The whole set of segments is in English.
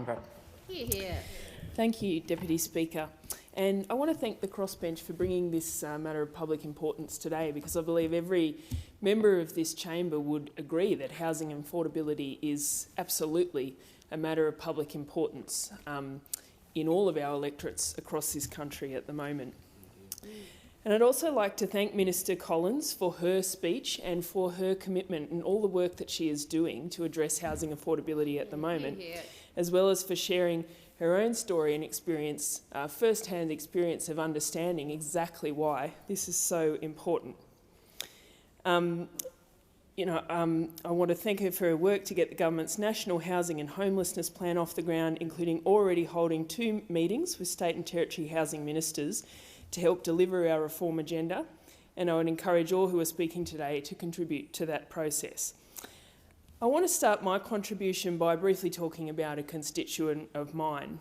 Chamber. Hear, hear. Thank you, Deputy Speaker. And I want to thank the crossbench for bringing this matter of public importance today, because I believe every member of this chamber would agree that housing and affordability is absolutely a matter of public importance in all of our electorates across this country at the moment. And I'd also like to thank Minister Collins for her speech and for her commitment and all the work that she is doing to address housing affordability at the moment, as well as for sharing her own story and experience, first-hand experience of understanding exactly why this is so important. I want to thank her for her work to get the government's National Housing and Homelessness Plan off the ground, including already holding 2 meetings with state and territory housing ministers to help deliver our reform agenda, and I would encourage all who are speaking today to contribute to that process. I want to start my contribution by briefly talking about a constituent of mine,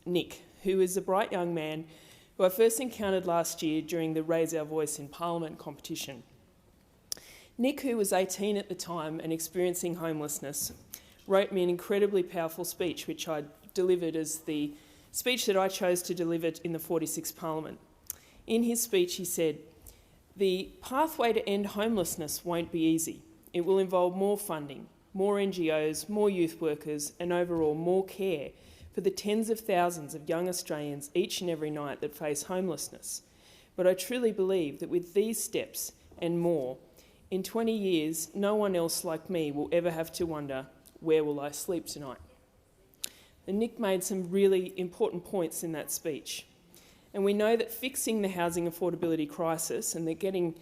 Nick, who is a bright young man who I first encountered last year during the Raise Our Voice in Parliament competition. Nick, who was 18 at the time and experiencing homelessness, wrote me an incredibly powerful speech which I delivered as the speech that I chose to deliver in the 46th Parliament. In his speech he said, "The pathway to end homelessness won't be easy. It will involve more funding, more NGOs, more youth workers and overall more care for the tens of thousands of young Australians each and every night that face homelessness. But I truly believe that with these steps and more, in 20 years, no one else like me will ever have to wonder, where will I sleep tonight?" And Nick made some really important points in that speech. And we know that fixing the housing affordability crisis and that getting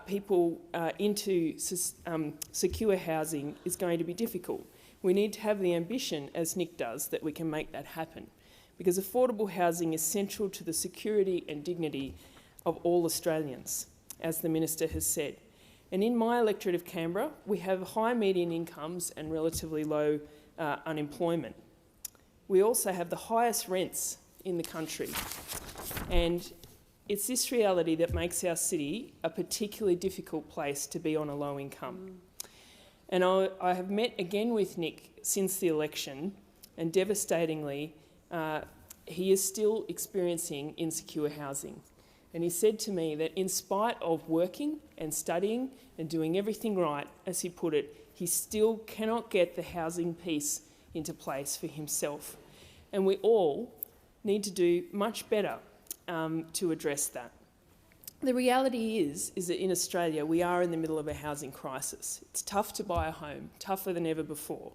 people into secure housing is going to be difficult. We need to have the ambition, as Nick does, that we can make that happen, because affordable housing is central to the security and dignity of all Australians, as the Minister has said. And in my electorate of Canberra, we have high median incomes and relatively low unemployment. We also have the highest rents in the country. And it's this reality that makes our city a particularly difficult place to be on a low income. And I have met again with Nick since the election, and devastatingly, he is still experiencing insecure housing. And he said to me that in spite of working and studying and doing everything right, as he put it, he still cannot get the housing piece into place for himself. And we all need to do much better to address that. The reality is that in Australia we are in the middle of a housing crisis. It's tough to buy a home, tougher than ever before.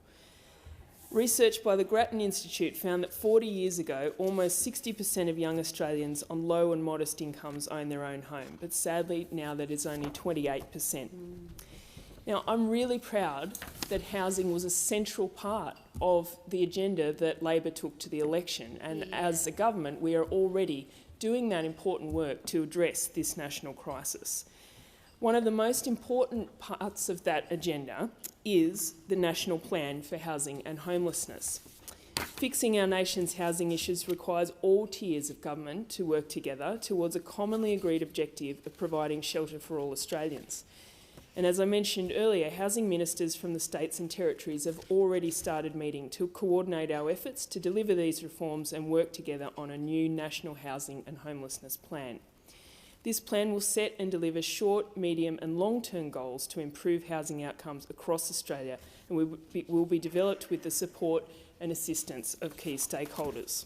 Research by the Grattan Institute found that 40 years ago, almost 60% of young Australians on low and modest incomes own their own home, but sadly now that is only 28%. Now, I'm really proud that housing was a central part of the agenda that Labor took to the election, and as a government we are already doing that important work to address this national crisis. One of the most important parts of that agenda is the National Plan for Housing and Homelessness. Fixing our nation's housing issues requires all tiers of government to work together towards a commonly agreed objective of providing shelter for all Australians. And as I mentioned earlier, housing ministers from the states and territories have already started meeting to coordinate our efforts to deliver these reforms and work together on a new national housing and homelessness plan. This plan will set and deliver short, medium and long-term goals to improve housing outcomes across Australia, and will be developed with the support and assistance of key stakeholders.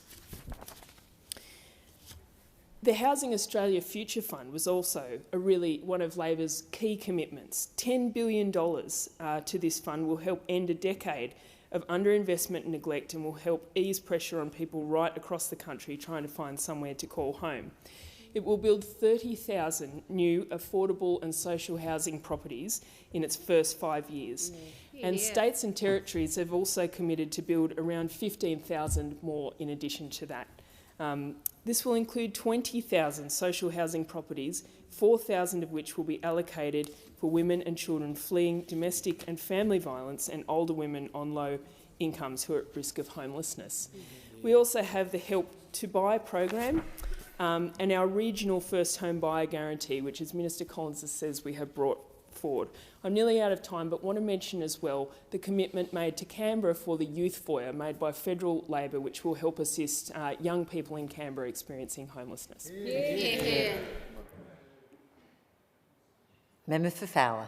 The Housing Australia Future Fund was also one of Labor's key commitments. $10 billion to this fund will help end a decade of underinvestment and neglect, and will help ease pressure on people right across the country trying to find somewhere to call home. It will build 30,000 new affordable and social housing properties in its first 5 years. And states and territories have also committed to build around 15,000 more in addition to that. This will include 20,000 social housing properties, 4,000 of which will be allocated for women and children fleeing domestic and family violence and older women on low incomes who are at risk of homelessness. We also have the Help to Buy program and our regional first home buyer guarantee, which, as Minister Collins says, we have brought forward. I'm nearly out of time, but want to mention as well the commitment made to Canberra for the youth foyer made by federal Labor, which will help assist young people in Canberra experiencing homelessness. Member for Fowler.